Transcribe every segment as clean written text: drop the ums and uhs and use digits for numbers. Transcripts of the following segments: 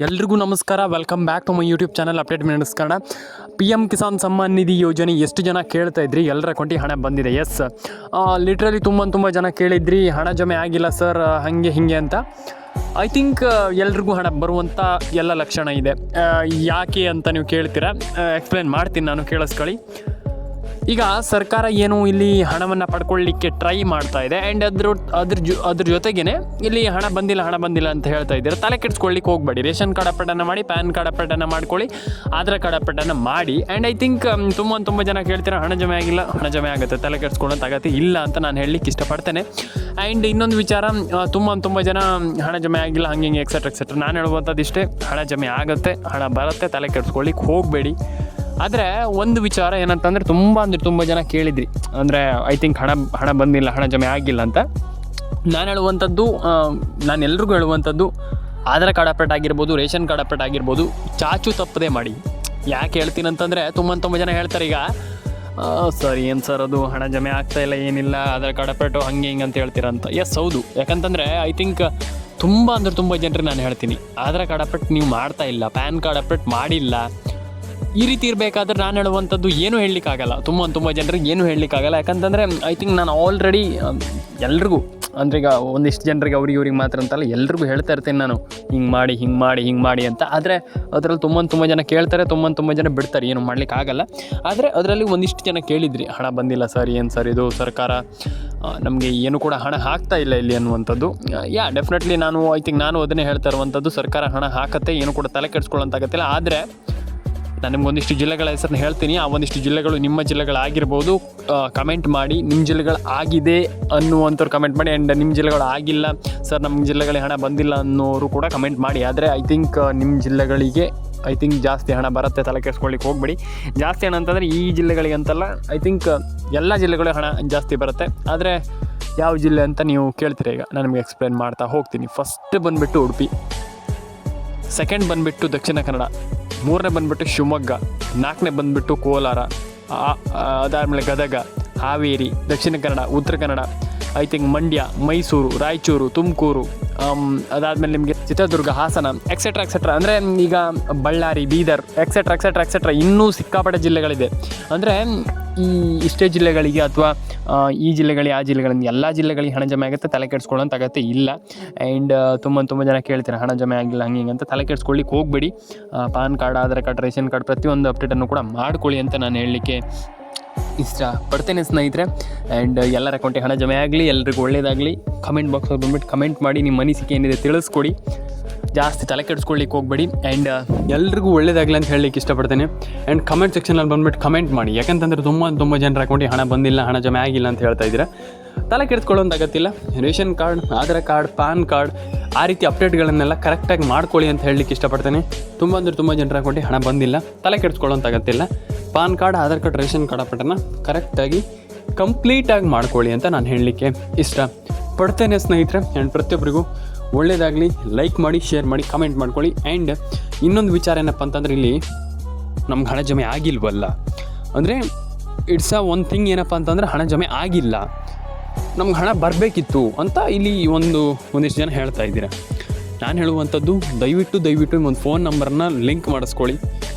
ಎಲ್ರಿಗೂ ನಮಸ್ಕಾರ. Welcome back to my YouTube channel update minutes Kannada. PM Kisan Samman Nidhi ಯೋಜನೆ ಎಷ್ಟು ಜನ ಕೇಳ್ತಾ ಇದ್ರಿ, ಎಲ್ಲರ ಅಕೌಂಟಿಗೆ ಹಣ ಬಂದಿದೆ. ಎಸ್, ಲಿಟ್ರಲಿ ತುಂಬ ಜನ ಕೇಳಿದ್ರಿ ಹಣ ಜಮೆ ಆಗಿಲ್ಲ ಸರ್ ಹಾಗೆ ಹೀಗೆ ಅಂತ. ಐ ಥಿಂಕ್ ಎಲ್ರಿಗೂ ಹಣ ಬರುವಂಥ ಎಲ್ಲ ಲಕ್ಷಣ ಇದೆ. ಯಾಕೆ ಅಂತ ನೀವು ಕೇಳ್ತೀರಾ, ಎಕ್ಸ್ಪ್ಲೇನ್ ಮಾಡ್ತೀನಿ ನಾನು, ಕೇಳಿಸ್ಕೊಳ್ಳಿ. ಈಗ ಸರ್ಕಾರ ಏನು ಇಲ್ಲಿ ಹಣವನ್ನು ಪಡ್ಕೊಳ್ಳಿಕ್ಕೆ ಟ್ರೈ ಮಾಡ್ತಾ ಇದೆ. ಆ್ಯಂಡ್ ಅದ್ರ ಜೊತೆಗೇ ಇಲ್ಲಿ ಹಣ ಬಂದಿಲ್ಲ ಅಂತ ಹೇಳ್ತಾ ಇದ್ದಾರೆ. ತಲೆ ಕೆಡಿಸ್ಕೊಳ್ಳಿಕ್ಕೆ ಹೋಗಬೇಡಿ. ರೇಷನ್ ಕಾರ್ಡ್ ಅಪ್ಡೇಟನ್ನು ಮಾಡಿ, ಪ್ಯಾನ್ ಕಾರ್ಡ್ ಅಪ್ಡೇಟನ್ನು ಮಾಡ್ಕೊಳ್ಳಿ, ಆಧಾರ್ ಕಾರ್ಡ್ ಅಪ್ಡೇಟನ್ನು ಮಾಡಿ. ಆ್ಯಂಡ್ ಐ ಥಿಂಕ್ ತುಂಬ ಜನ ಕೇಳ್ತಾರೆ ಹಣ ಜಮೆ ಆಗಿಲ್ಲ. ಹಣ ಜಮೆ ಆಗುತ್ತೆ, ತಲೆ ಕೆಡಿಸ್ಕೊಳ್ಳೋಂಥ ಅಗತ್ಯ ಇಲ್ಲ ಅಂತ ನಾನು ಹೇಳಲಿಕ್ಕೆ ಇಷ್ಟಪಡ್ತೇನೆ. ಆ್ಯಂಡ್ ಇನ್ನೊಂದು ವಿಚಾರ, ತುಂಬ ಜನ ಹಣ ಜಮೆ ಆಗಿಲ್ಲ ಹಂಗೆ ಎಕ್ಸೆಟ್ರಾ. ನಾನು ಹೇಳುವಂಥದ್ದು ಇಷ್ಟೇ, ಹಣ ಜಮೆ ಆಗುತ್ತೆ, ಹಣ ಬರುತ್ತೆ, ತಲೆ ಕೆಡಿಸ್ಕೊಳ್ಳಿಕ್ಕೆ ಹೋಗಬೇಡಿ. ಆದರೆ ಒಂದು ವಿಚಾರ ಏನಂತಂದರೆ, ತುಂಬ ಜನ ಕೇಳಿದ್ರಿ, ಅಂದರೆ ಐ ಥಿಂಕ್ ಹಣ ಬಂದಿಲ್ಲ, ಹಣ ಜಮೆ ಆಗಿಲ್ಲ ಅಂತ. ನಾನು ಎಲ್ರಿಗೂ ಹೇಳುವಂಥದ್ದು, ಆಧಾರ್ ಕಾರ್ಡ್ ಅಪ್ಡೇಟ್ ಆಗಿರ್ಬೋದು, ರೇಷನ್ ಕಾರ್ಡ್ ಅಪ್ಡೇಟ್ ಆಗಿರ್ಬೋದು, ಚಾಚು ತಪ್ಪದೆ ಮಾಡಿ. ಯಾಕೆ ಹೇಳ್ತೀನಿ ಅಂತಂದರೆ, ತುಂಬ ಜನ ಹೇಳ್ತಾರೆ ಈಗ, ಸರ್ ಏನು ಸರ್ ಅದು ಹಣ ಜಮೆ ಆಗ್ತಾಯಿಲ್ಲ, ಏನಿಲ್ಲ, ಆಧಾರ್ ಕಾರ್ಡ್ ಅಪ್ಡೇಟು ಹಂಗೆ ಹಿಂಗೆ ಅಂತ ಹೇಳ್ತೀರಂತ. ಎಸ್, ಹೌದು. ಯಾಕಂತಂದರೆ ಐ ಥಿಂಕ್ ತುಂಬ ಜನರಿಗೆ ನಾನು ಹೇಳ್ತೀನಿ, ಆಧಾರ್ ಕಾರ್ಡ್ ಅಪ್ಡೇಟ್ ನೀವು ಮಾಡ್ತಾ ಇಲ್ಲ, ಪ್ಯಾನ್ ಕಾರ್ಡ್ ಅಪ್ಡೇಟ್ ಮಾಡಿಲ್ಲ, ಈ ರೀತಿ ಇರಬೇಕಾದ್ರೆ ನಾನು ಹೇಳುವಂಥದ್ದು ಏನೂ ಹೇಳಲಿಕ್ಕಾಗಲ್ಲ. ತುಂಬ ಜನರಿಗೆ ಏನೂ ಹೇಳಲಿಕ್ಕಾಗಲ್ಲ. ಯಾಕಂತಂದರೆ ಐ ಥಿಂಕ್ ನಾನು ಆಲ್ರೆಡಿ ಎಲ್ರಿಗೂ, ಅಂದರೆ ಈಗ ಒಂದಿಷ್ಟು ಜನರಿಗೆ ಇವ್ರಿಗೆ ಮಾತ್ರ ಅಂತಲ್ಲ, ಎಲ್ರಿಗೂ ಹೇಳ್ತಾ ಇರ್ತೇನೆ ನಾನು, ಹಿಂಗೆ ಮಾಡಿ ಅಂತ. ಆದರೆ ಅದರಲ್ಲಿ ತುಂಬ ಜನ ಕೇಳ್ತಾರೆ, ತುಂಬ ಜನ ಬಿಡ್ತಾರೆ, ಏನು ಮಾಡಲಿಕ್ಕಾಗಲ್ಲ. ಆದರೆ ಅದರಲ್ಲಿ ಒಂದಿಷ್ಟು ಜನ ಕೇಳಿದ್ರಿ, ಹಣ ಬಂದಿಲ್ಲ ಸರ್, ಏನು ಸರ್ ಇದು ಸರ್ಕಾರ ನಮಗೆ ಏನು ಕೂಡ ಹಣ ಹಾಕ್ತಾ ಇಲ್ಲ ಇಲ್ಲಿ ಅನ್ನುವಂಥದ್ದು. ಡೆಫಿನೆಟ್ಲಿ ನಾನು ಅದನ್ನೇ ಹೇಳ್ತಾ ಇರುವಂಥದ್ದು, ಸರ್ಕಾರ ಹಣ ಹಾಕತ್ತೆ, ಏನು ಕೂಡ ತಲೆ ಕೆಡಿಸ್ಕೊಳ್ಳೋಂತಾಗತ್ತಿಲ್ಲ. ಆದರೆ ನಾನು ನಿಮ್ಗೊಂದಿಷ್ಟು ಜಿಲ್ಲೆಗಳ ಹೆಸರನ್ನ ಹೇಳ್ತೀನಿ. ಆ ಒಂದಿಷ್ಟು ಜಿಲ್ಲೆಗಳು ನಿಮ್ಮ ಜಿಲ್ಲೆಗಳಾಗಿರ್ಬೋದು. ಕಮೆಂಟ್ ಮಾಡಿ, ನಿಮ್ಮ ಜಿಲ್ಲೆಗಳು ಆಗಿದೆ ಅನ್ನುವಂಥವ್ರು ಕಮೆಂಟ್ ಮಾಡಿ. ಆ್ಯಂಡ್ ನಿಮ್ಮ ಜಿಲ್ಲೆಗಳು ಆಗಿಲ್ಲ ಸರ್, ನಮ್ಮ ಜಿಲ್ಲೆಗಳಿಗೆ ಹಣ ಬಂದಿಲ್ಲ ಅನ್ನೋರು ಕೂಡ ಕಮೆಂಟ್ ಮಾಡಿ. ಆದರೆ ಐ ಥಿಂಕ್ ನಿಮ್ಮ ಜಿಲ್ಲೆಗಳಿಗೆ ಜಾಸ್ತಿ ಹಣ ಬರುತ್ತೆ, ತಲೆ ಕೆಡಿಸ್ಕೊಳ್ಳಿಕ್ಕೆ ಹೋಗಬೇಡಿ. ಜಾಸ್ತಿ ಹಣ ಅಂತಂದರೆ ಈ ಜಿಲ್ಲೆಗಳಿಗೆ ಅಂತಲ್ಲ, ಐ ಥಿಂಕ್ ಎಲ್ಲ ಜಿಲ್ಲೆಗಳಿಗೆ ಹಣ ಜಾಸ್ತಿ ಬರುತ್ತೆ. ಆದರೆ ಯಾವ ಜಿಲ್ಲೆ ಅಂತ ನೀವು ಕೇಳ್ತೀರ, ಈಗ ನಾನು ನಿಮಗೆ ಎಕ್ಸ್ಪ್ಲೇನ್ ಮಾಡ್ತಾ ಹೋಗ್ತೀನಿ. ಫಸ್ಟ್ ಬಂದುಬಿಟ್ಟು ಉಡುಪಿ, ಸೆಕೆಂಡ್ ಬಂದುಬಿಟ್ಟು ದಕ್ಷಿಣ ಕನ್ನಡ, ಮೂರನೇ ಬಂದುಬಿಟ್ಟು ಶಿವಮೊಗ್ಗ, ನಾಲ್ಕನೇ ಬಂದುಬಿಟ್ಟು ಕೋಲಾರ, ಅದಾದಮೇಲೆ ಗದಗ, ಹಾವೇರಿ, ದಕ್ಷಿಣ ಕನ್ನಡ, ಉತ್ತರ ಕನ್ನಡ, ಐ ಥಿಂಕ್ ಮಂಡ್ಯ, ಮೈಸೂರು, ರಾಯಚೂರು, ತುಮಕೂರು, ಅದಾದಮೇಲೆ ನಿಮಗೆ ಚಿತ್ರದುರ್ಗ, ಹಾಸನ, ಎಕ್ಸೆಟ್ರಾ. ಅಂದರೆ ಈಗ ಬಳ್ಳಾರಿ, ಬೀದರ್, ಎಕ್ಸೆಟ್ರಾ ಇನ್ನೂ ಸಿಕ್ಕಾಪಟ್ಟೆ ಜಿಲ್ಲೆಗಳಿದೆ. ಅಂದರೆ ಇಷ್ಟೇ ಜಿಲ್ಲೆಗಳಿಗೆ ಅಥವಾ ಈ ಜಿಲ್ಲೆಗಳಿಗೆ ಆ ಜಿಲ್ಲೆಗಳಿಂದ ಎಲ್ಲ ಜಿಲ್ಲೆಗಳಿಗೆ ಹಣ ಜಮೆ ಆಗುತ್ತೆ, ತಲೆ ಕೆಡಿಸ್ಕೊಳ್ಳೋಂಥ ಅಗತ್ಯ ಇಲ್ಲ. ಆ್ಯಂಡ್ ತುಂಬ ಜನ ಕೇಳ್ತಾರೆ ಹಣ ಜಮೆ ಆಗಿಲ್ಲ ಹಂಗೆ ಅಂತ. ತಲೆ ಕೆಡಿಸ್ಕೊಳ್ಳಿಕ್ಕೆ ಹೋಗಬೇಡಿ. PAN card, Aadhaar card, ration card ಪ್ರತಿಯೊಂದು ಅಪ್ಡೇಟನ್ನು ಕೂಡ ಮಾಡ್ಕೊಳ್ಳಿ ಅಂತ ನಾನು ಹೇಳಲಿಕ್ಕೆ ಇಷ್ಟಪಡ್ತೇನೆ ಸ್ನೇಹಿತರೆ. ಆ್ಯಂಡ್ ಎಲ್ಲರ ಅಕೌಂಟಿಗೆ ಹಣ ಜಮೆ ಆಗಲಿ, ಎಲ್ರಿಗೂ ಒಳ್ಳೆಯದಾಗಲಿ. ಕಮೆಂಟ್ ಬಾಕ್ಸಲ್ಲಿ ಬಂದುಬಿಟ್ಟು ಕಮೆಂಟ್ ಮಾಡಿ, ನಿಮ್ಮ ಅನಿಸಿಕೆ ಏನಿದೆ ತಿಳಿಸ್ಕೊಡಿ. ಜಾಸ್ತಿ ತಲೆ ಕೆಡಿಸ್ಕೊಳ್ಳಿಕ್ಕೆ ಹೋಗಬೇಡಿ. ಆ್ಯಂಡ್ ಎಲ್ರಿಗೂ ಒಳ್ಳೆಯದಾಗಲಿ ಅಂತ ಹೇಳಲಿಕ್ಕೆ ಇಷ್ಟಪಡ್ತೇನೆ. ಆ್ಯಂಡ್ ಕಮೆಂಟ್ ಸೆಕ್ಷನಲ್ಲಿ ಬಂದುಬಿಟ್ಟು ಕಮೆಂಟ್ ಮಾಡಿ. ಯಾಕಂತಂದರೆ ತುಂಬ ಜನರ ಅಕೌಂಟಿಗೆ ಹಣ ಬಂದಿಲ್ಲ, ಹಣ ಜಮೆ ಆಗಿಲ್ಲ ಅಂತ ಹೇಳ್ತಾ ಇದ್ದೀರಾ. ತಲೆ ಕೆಡಿಸ್ಕೊಳ್ಳೋಂಥ ಅಗತ್ತಿಲ್ಲ. Ration card, Aadhaar card, PAN card, ಆ ರೀತಿ ಅಪ್ಡೇಟ್ಗಳನ್ನೆಲ್ಲ ಕರೆಕ್ಟಾಗಿ ಮಾಡ್ಕೊಳ್ಳಿ ಅಂತ ಹೇಳಲಿಕ್ಕೆ ಇಷ್ಟಪಡ್ತೇನೆ. ತುಂಬ ಜನರ ಅಕೌಂಟಿಗೆ ಹಣ ಬಂದಿಲ್ಲ, ತಲೆ ಕೆಡಿಸ್ಕೊಳ್ಳೋಂಥ ಅಗತ್ತಿಲ್ಲ. PAN card, Aadhaar card, ration card ಅಪ್ಡೇಟನ್ನು ಕರೆಕ್ಟಾಗಿ ಕಂಪ್ಲೀಟಾಗಿ ಮಾಡ್ಕೊಳ್ಳಿ ಅಂತ ನಾನು ಹೇಳಲಿಕ್ಕೆ ಇಷ್ಟಪಡ್ತೇನೆ ಸ್ನೇಹಿತರೆ. ಆ್ಯಂಡ್ ಪ್ರತಿಯೊಬ್ಬರಿಗೂ ಒಳ್ಳೆಯದಾಗಲಿ. ಲೈಕ್ ಮಾಡಿ, ಶೇರ್ ಮಾಡಿ, ಕಮೆಂಟ್ ಮಾಡ್ಕೊಳ್ಳಿ. ಆ್ಯಂಡ್ ಇನ್ನೊಂದು ವಿಚಾರ ಏನಪ್ಪ ಅಂತಂದರೆ, ಇಲ್ಲಿ ನಮ್ಗೆ ಹಣ ಜಮೆ ಆಗಿಲ್ವಲ್ಲ ಅಂದರೆ ಇಟ್ಸ್ ಒನ್ ಥಿಂಗ್. ಏನಪ್ಪ ಅಂತಂದರೆ ಹಣ ಜಮೆ ಆಗಿಲ್ಲ, ನಮ್ಗೆ ಹಣ ಬರಬೇಕಿತ್ತು ಅಂತ ಇಲ್ಲಿ ಒಂದಿಷ್ಟು ಜನ ಹೇಳ್ತಾ ಇದ್ದೀರಾ. ನಾನು ಹೇಳುವಂಥದ್ದು, ದಯವಿಟ್ಟು ಒಂದು ಫೋನ್ ನಂಬರನ್ನ ಲಿಂಕ್ ಮಾಡಿಸ್ಕೊಳ್ಳಿ.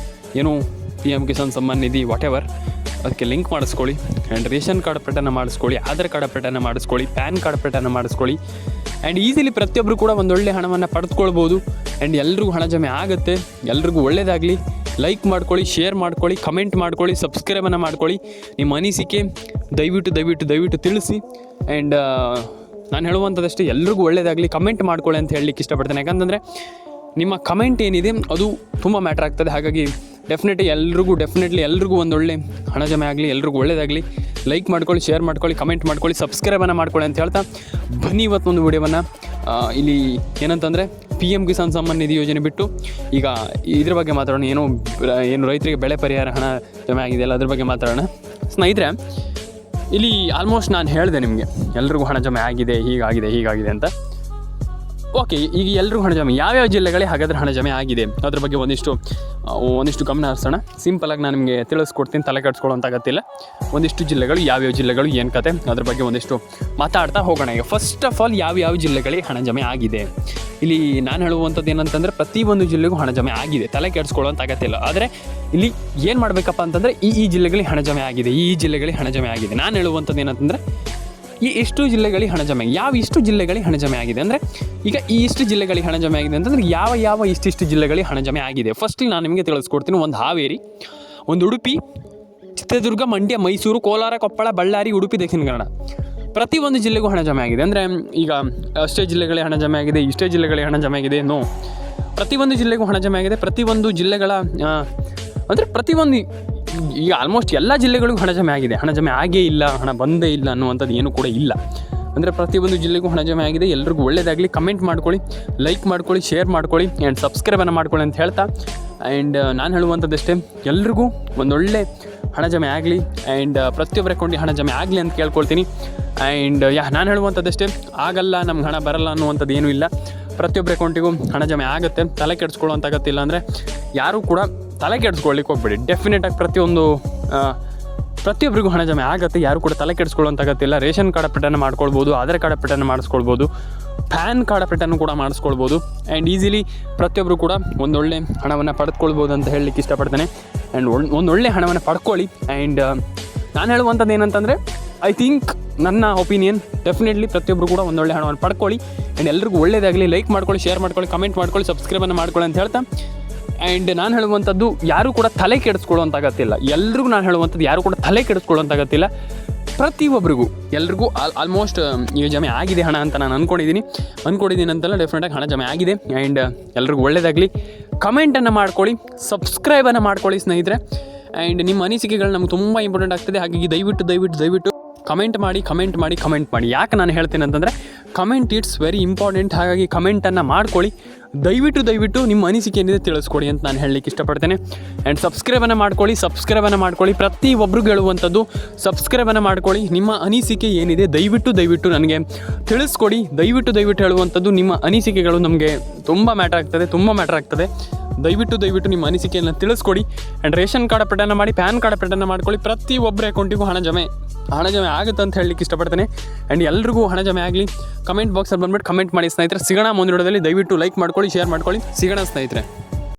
ಏನು PM ಕಿಸಾನ್ ಸಮ್ಮಾನ್ ನಿಧಿ ವಾಟೆವರ್, ಅದಕ್ಕೆ ಲಿಂಕ್ ಮಾಡಿಸ್ಕೊಳ್ಳಿ. ಆ್ಯಂಡ್ ರೇಷನ್ ಕಾರ್ಡ್ ಅಪ್ಡೇಟನ್ನು ಮಾಡಿಸ್ಕೊಳ್ಳಿ, ಆಧಾರ್ ಕಾರ್ಡ್ ಅಪ್ಡೇಟನ್ನು ಮಾಡಿಸ್ಕೊಳ್ಳಿ, ಪ್ಯಾನ್ ಕಾರ್ಡ್ ಅಪ್ಡೇಟನ್ನು ಮಾಡಿಸ್ಕೊಳ್ಳಿ. ಆ್ಯಂಡ್ ಈಸಿಲಿ ಪ್ರತಿಯೊಬ್ಬರು ಕೂಡ ಒಂದೊಳ್ಳೆ ಹಣವನ್ನು ಪಡೆದುಕೊಳ್ಬೋದು. ಆ್ಯಂಡ್ ಎಲ್ರಿಗೂ ಹಣ ಜಮೆ ಆಗುತ್ತೆ. ಎಲ್ರಿಗೂ ಒಳ್ಳೆಯದಾಗಲಿ. ಲೈಕ್ ಮಾಡ್ಕೊಳ್ಳಿ, ಶೇರ್ ಮಾಡ್ಕೊಳ್ಳಿ, ಕಮೆಂಟ್ ಮಾಡ್ಕೊಳ್ಳಿ, ಸಬ್ಸ್ಕ್ರೈಬನ್ನು ಮಾಡ್ಕೊಳ್ಳಿ. ನಿಮ್ಮ ಅನಿಸಿಕೆ ದಯವಿಟ್ಟು ತಿಳಿಸಿ. ಆ್ಯಂಡ್ ನಾನು ಹೇಳುವಂಥದ್ದಷ್ಟೇ, ಎಲ್ರಿಗೂ ಒಳ್ಳೆಯದಾಗಲಿ. ಕಮೆಂಟ್ ಮಾಡ್ಕೊಳ್ಳಿ ಅಂತ ಹೇಳಲಿಕ್ಕೆ ಇಷ್ಟಪಡ್ತೇನೆ. ಯಾಕಂತಂದರೆ ನಿಮ್ಮ ಕಮೆಂಟ್ ಏನಿದೆ ಅದು ತುಂಬ ಮ್ಯಾಟ್ರ್ ಆಗ್ತದೆ. ಹಾಗಾಗಿ ಡೆಫಿನೆಟ್ಲಿ ಎಲ್ರಿಗೂ ಒಂದೊಳ್ಳೆ ಹಣ ಜಮೆ ಆಗಲಿ, ಎಲ್ರಿಗೂ ಒಳ್ಳೆಯದಾಗಲಿ. ಲೈಕ್ ಮಾಡ್ಕೊಳ್ಳಿ, ಶೇರ್ ಮಾಡ್ಕೊಳ್ಳಿ, ಕಮೆಂಟ್ ಮಾಡ್ಕೊಳ್ಳಿ, ಸಬ್ಸ್ಕ್ರೈಬನ್ನು ಮಾಡ್ಕೊಳ್ಳಿ ಅಂತ ಹೇಳ್ತಾ ಬನ್ನಿ ಇವತ್ತೊಂದು ವಿಡಿಯೋವನ್ನು ಇಲ್ಲಿ ಏನಂತಂದರೆ PM ಕಿಸಾನ್ ಸಮ್ಮಾನ್ ನಿಧಿ ಯೋಜನೆ ಬಿಟ್ಟು ಈಗ ಇದ್ರ ಬಗ್ಗೆ ಮಾತಾಡೋಣ. ಏನು ರೈತರಿಗೆ ಬೆಳೆ ಪರಿಹಾರ ಹಣ ಜಮೆ ಆಗಿದೆಯಲ್ಲ, ಅದ್ರ ಬಗ್ಗೆ ಮಾತಾಡೋಣ ಸ್ನೇಹಿತರೆ. ಇಲ್ಲಿ ಆಲ್ಮೋಸ್ಟ್ ನಾನು ಹೇಳಿದೆ ನಿಮಗೆ, ಎಲ್ರಿಗೂ ಹಣ ಜಮೆ ಆಗಿದೆ, ಹೀಗಾಗಿದೆ ಅಂತ. ಓಕೆ, ಈಗ ಎಲ್ಲರೂ ಹಣ ಜಮೆ ಯಾವ್ಯಾವ ಜಿಲ್ಲೆಗಳೇ ಹಾಗಾದರೆ ಹಣ ಜಮೆ ಆಗಿದೆ ಅದ್ರ ಬಗ್ಗೆ ಒಂದಿಷ್ಟು ಗಮನ ಹರಿಸೋಣ. ಸಿಂಪಲಾಗಿ ನಾನು ನಿಮಗೆ ತಿಳಿಸ್ಕೊಡ್ತೀನಿ, ತಲೆ ಕೆಡಿಸ್ಕೊಳ್ಳೋಂಥ ಅಗತ್ಯ ಇಲ್ಲ. ಒಂದಿಷ್ಟು ಜಿಲ್ಲೆಗಳು ಯಾವ್ಯಾವ ಜಿಲ್ಲೆಗಳು ಏನು ಕತೆ ಅದ್ರ ಬಗ್ಗೆ ಒಂದಿಷ್ಟು ಮಾತಾಡ್ತಾ ಹೋಗೋಣ. ಈಗ ಫಸ್ಟ್ ಆಫ್ ಆಲ್ ಯಾವ್ಯಾವ ಜಿಲ್ಲೆಗಳಿಗೆ ಹಣ ಜಮೆ ಆಗಿದೆ. ಇಲ್ಲಿ ನಾನು ಹೇಳುವಂಥದ್ದು ಏನಂತಂದರೆ ಪ್ರತಿಯೊಂದು ಜಿಲ್ಲೆಗೂ ಹಣ ಜಮೆ ಆಗಿದೆ, ತಲೆ ಕೆಡಿಸ್ಕೊಳ್ಳೋಂಥ ಅಗತ್ಯ ಇಲ್ಲ. ಆದರೆ ಇಲ್ಲಿ ಏನು ಮಾಡಬೇಕಪ್ಪ ಅಂತಂದರೆ ಈ ಜಿಲ್ಲೆಗಳಿಗೆ ಹಣ ಜಮೆ ಆಗಿದೆ, ಈ ಜಿಲ್ಲೆಗಳಿಗೆ ಹಣ ಜಮೆ ಆಗಿದೆ. ನಾನು ಹೇಳುವಂಥದ್ದು ಏನಂತಂದರೆ ಇಷ್ಟು ಜಿಲ್ಲೆಗಳಿಗೆ ಹಣ ಜಮೆ, ಇಷ್ಟು ಜಿಲ್ಲೆಗಳಿಗೆ ಹಣ ಜಮೆ ಆಗಿದೆ ಅಂದರೆ ಈಗ ಇಷ್ಟು ಜಿಲ್ಲೆಗಳಿಗೆ ಹಣ ಜಮೆ ಆಗಿದೆ ಅಂತಂದರೆ ಯಾವ ಇಷ್ಟಿಷ್ಟು ಜಿಲ್ಲೆಗಳಿಗೆ ಹಣ ಜಮೆ ಆಗಿದೆ. ಫಸ್ಟಿಗೆ ನಾನು ನಿಮಗೆ ತಿಳಿಸ್ಕೊಡ್ತೀನಿ. ಒಂದು ಹಾವೇರಿ, ಒಂದು ಉಡುಪಿ, ಚಿತ್ರದುರ್ಗ, ಮಂಡ್ಯ, ಮೈಸೂರು, ಕೋಲಾರ, ಕೊಪ್ಪಳ, ಬಳ್ಳಾರಿ, ಉಡುಪಿ, ದಕ್ಷಿಣ ಕನ್ನಡ, ಪ್ರತಿಯೊಂದು ಜಿಲ್ಲೆಗೂ ಹಣ ಜಮೆ ಆಗಿದೆ. ಅಂದರೆ ಈಗ ಅಷ್ಟೇ ಜಿಲ್ಲೆಗಳಿಗೆ ಹಣ ಜಮೆ ಆಗಿದೆ, ಇಷ್ಟೇ ಜಿಲ್ಲೆಗಳಿಗೆ ಹಣ ಜಮೆ ಆಗಿದೆ, ನೋ, ಪ್ರತಿಯೊಂದು ಜಿಲ್ಲೆಗೂ ಹಣ ಜಮೆ ಆಗಿದೆ. ಪ್ರತಿಯೊಂದು ಜಿಲ್ಲೆಗಳ ಅಂದರೆ ಪ್ರತಿಯೊಂದು ಈಗ ಆಲ್ಮೋಸ್ಟ್ ಎಲ್ಲ ಜಿಲ್ಲೆಗಳಿಗೂ ಹಣ ಜಮೆ ಆಗಿದೆ. ಹಣ ಜಮೆ ಆಗೇ ಇಲ್ಲ, ಹಣ ಬಂದೇ ಇಲ್ಲ ಅನ್ನುವಂಥದ್ದು ಏನೂ ಕೂಡ ಇಲ್ಲ. ಅಂದರೆ ಪ್ರತಿಯೊಂದು ಜಿಲ್ಲೆಗೂ ಹಣ ಜಮೆ ಆಗಿದೆ. ಎಲ್ರಿಗೂ ಒಳ್ಳೆಯದಾಗಲಿ. ಕಮೆಂಟ್ ಮಾಡ್ಕೊಳ್ಳಿ, ಲೈಕ್ ಮಾಡ್ಕೊಳ್ಳಿ, ಶೇರ್ ಮಾಡ್ಕೊಳ್ಳಿ ಆ್ಯಂಡ್ ಸಬ್ಸ್ಕ್ರೈಬನ್ನು ಮಾಡ್ಕೊಳ್ಳಿ ಅಂತ ಹೇಳ್ತಾ, ಆ್ಯಂಡ್ ನಾನು ಹೇಳುವಂಥದ್ದಷ್ಟೇ, ಎಲ್ರಿಗೂ ಒಂದೊಳ್ಳೆ ಹಣ ಜಮೆ ಆಗಲಿ ಆ್ಯಂಡ್ ಪ್ರತಿಯೊಬ್ಬರ ಅಕೌಂಟಿಗೆ ಹಣ ಜಮೆ ಆಗಲಿ ಅಂತ ಕೇಳ್ಕೊಳ್ತೀನಿ. ಆ್ಯಂಡ್ ನಾನು ಹೇಳುವಂಥದ್ದಷ್ಟೇ, ಆಗಲ್ಲ ನಮ್ಗೆ ಹಣ ಬರಲ್ಲ ಅನ್ನುವಂಥದ್ದು ಏನೂ ಇಲ್ಲ. ಪ್ರತಿಯೊಬ್ಬರ ಅಕೌಂಟಿಗೂ ಹಣ ಜಮೆ ಆಗುತ್ತೆ, ತಲೆ ಕೆಡಿಸ್ಕೊಳ್ಳೋಂಥ ಅಗತ್ಯ ಇಲ್ಲ. ಅಂದರೆ ಯಾರೂ ಕೂಡ ತಲೆ ಕೆಡಿಸ್ಕೊಳ್ಳಿಕ್ಕೆ ಹೋಗ್ಬೇಡಿ. ಡೆಫಿನೆಟಾಗಿ ಪ್ರತಿಯೊಬ್ಬರಿಗೂ ಹಣ ಜಮೆ ಆಗುತ್ತೆ, ಯಾರು ಕೂಡ ತಲೆ ಕೆಡಿಸ್ಕೊಳ್ಳೋಂಥ ಅಗತ್ಯ ಇಲ್ಲ. ರೇಷನ್ ಕಾರ್ಡ್ ಅಪ್ಡೇಟನ್ನು ಮಾಡ್ಕೊಳ್ಬೋದು, ಆಧಾರ್ ಕಾರ್ಡ್ ಅಪ್ಡೇಟನ್ನು ಮಾಡಿಸ್ಕೊಳ್ಬೋದು, ಪ್ಯಾನ್ ಕಾರ್ಡ್ ಅಪ್ಡೇಟನ್ನು ಕೂಡ ಮಾಡಿಸ್ಕೊಳ್ಬೋದು. ಆ್ಯಂಡ್ ಈಸಿಲಿ ಪ್ರತಿಯೊಬ್ಬರು ಕೂಡ ಒಂದೊಳ್ಳೆ ಹಣವನ್ನು ಪಡೆದುಕೊಳ್ಬೋದು ಅಂತ ಹೇಳಲಿಕ್ಕೆ ಇಷ್ಟಪಡ್ತೇನೆ. ಆ್ಯಂಡ್ ಒಂದೊಳ್ಳೆ ಹಣವನ್ನು ಪಡ್ಕೊಳ್ಳಿ. ಆ್ಯಂಡ್ ನಾನು ಹೇಳುವಂಥದ್ದು ಏನಂತಂದರೆ, ಐ ಥಿಂಕ್ ನನ್ನ ಒಪಿನಿಯನ್, ಡೆಫಿನೆಟ್ಲಿ ಪ್ರತಿಯೊಬ್ಬರು ಕೂಡ ಒಂದೊಳ್ಳೆ ಹಣವನ್ನು ಪಡ್ಕೊಳ್ಳಿ. ಆ್ಯಂಡ್ ಎಲ್ರಿಗೂ ಒಳ್ಳೆಯದಾಗಲಿ. ಲೈಕ್ ಮಾಡ್ಕೊಳ್ಳಿ, ಶೇರ್ ಮಾಡ್ಕೊಳ್ಳಿ, ಕಮೆಂಟ್ ಮಾಡ್ಕೊಳ್ಳಿ, ಸಬ್ಸ್ಕ್ರೈಬನ್ನು ಮಾಡ್ಕೊಳ್ಳಿ ಅಂತ ಹೇಳ್ತಾ, ಆ್ಯಂಡ್ ನಾನು ಹೇಳುವಂಥದ್ದು ಯಾರೂ ಕೂಡ ತಲೆ ಕೆಡಿಸ್ಕೊಳ್ಳೋಂಥ ಅಗತ್ಯ ಇಲ್ಲ. ಎಲ್ರಿಗೂ ನಾನು ಹೇಳುವಂಥದ್ದು ಯಾರೂ ಕೂಡ ತಲೆ ಕೆಡಿಸ್ಕೊಳ್ಳೋಂಥ ಅಗತ್ಯ ಇಲ್ಲ. ಪ್ರತಿಯೊಬ್ಬರಿಗೂ ಎಲ್ರಿಗೂ ಆಲ್ಮೋಸ್ಟ್ ಈಗ ಜಮೆ ಆಗಿದೆ ಹಣ ಅಂತ ನಾನು ಅಂದ್ಕೊಂಡಿದ್ದೀನಿ ಅಂತಲ್ಲ, ಡೆಫಿನೆಟಾಗಿ ಹಣ ಜಮೆ ಆಗಿದೆ. ಆ್ಯಂಡ್ ಎಲ್ರಿಗೂ ಒಳ್ಳೆಯದಾಗಲಿ. ಕಮೆಂಟನ್ನು ಮಾಡ್ಕೊಳ್ಳಿ, ಸಬ್ಸ್ಕ್ರೈಬನ್ನು ಮಾಡ್ಕೊಳ್ಳಿ ಸ್ನೇಹಿತರೆ. ಆ್ಯಂಡ್ ನಿಮ್ಮ ಅನಿಸಿಕೆಗಳು ನಮ್ಗೆ ತುಂಬ ಇಂಪಾರ್ಟೆಂಟ್ ಆಗ್ತದೆ. ಹಾಗಾಗಿ ದಯವಿಟ್ಟು ಕಮೆಂಟ್ ಮಾಡಿ. ಯಾಕೆ ನಾನು ಹೇಳ್ತೇನೆ ಅಂತಂದರೆ, ಕಮೆಂಟ್ ಇಟ್ಸ್ ವೆರಿ ಇಂಪಾರ್ಟೆಂಟ್. ಹಾಗಾಗಿ ಕಮೆಂಟನ್ನು ಮಾಡ್ಕೊಳ್ಳಿ. ದಯವಿಟ್ಟು ನಿಮ್ಮ ಅನಿಸಿಕೆ ಏನಿದೆ ತಿಳಿಸ್ಕೊಡಿ ಅಂತ ನಾನು ಹೇಳಲಿಕ್ಕೆ ಇಷ್ಟಪಡ್ತೇನೆ. ಆ್ಯಂಡ್ ಸಬ್ಸ್ಕ್ರೈಬನ್ನು ಮಾಡ್ಕೊಳ್ಳಿ. ಪ್ರತಿಯೊಬ್ಬರಿಗೂ ಹೇಳುವಂಥದ್ದು, ಸಬ್ಸ್ಕ್ರೈಬನ್ನು ಮಾಡ್ಕೊಳ್ಳಿ. ನಿಮ್ಮ ಅನಿಸಿಕೆ ಏನಿದೆ ದಯವಿಟ್ಟು ನನಗೆ ತಿಳಿಸ್ಕೊಡಿ. ದಯವಿಟ್ಟು ಹೇಳುವಂಥದ್ದು, ನಿಮ್ಮ ಅನಿಸಿಕೆಗಳು ನಮಗೆ ತುಂಬ ಮ್ಯಾಟರ್ ಆಗ್ತದೆ. ದಯವಿಟ್ಟು ನಿಮ್ಮ ಅನಿಸಿಕೆಯನ್ನು ತಿಳಿಸ್ಕೊಡಿ. ಆ್ಯಂಡ್ ರೇಷನ್ ಕಾರ್ಡ್ ಅಪ್ಡೇಟನ್ನು ಮಾಡಿ, ಪ್ಯಾನ್ ಕಾರ್ಡ್ ಅಪ್ಡೇಟನ್ನು ಮಾಡ್ಕೊಳ್ಳಿ. ಪ್ರತಿಯೊಬ್ಬರ ಅಕೌಂಟಿಗೂ ಹಣ ಜಮೆ ಆಗುತ್ತೆ ಅಂತ ಹೇಳಲಿಕ್ಕೆ ಇಷ್ಟಪಡ್ತೇನೆ. ಆ್ಯಂಡ್ ಎಲ್ರಿಗೂ ಹಣ ಜಮೆ ಆಗಲಿ. ಕಮೆಂಟ್ ಬಾಕ್ಸಲ್ಲಿ ಬಂದುಬಿಟ್ಟು ಕಮೆಂಟ್ ಮಾಡಿ ಸ್ನೇಹಿತರೆ. ಸಿಗೋಣ ಮುಂದಿನ ವಿಡಿಯೋದಲ್ಲಿ. ದಯವಿಟ್ಟು ಲೈಕ್ ಮಾಡ್ಕೊಳ್ಳಿ, ಶೇರ್ ಮಾಡ್ಕೊಳ್ಳಿ. ಸಿಗೋಣ ಸ್ನೇಹಿತರೆ.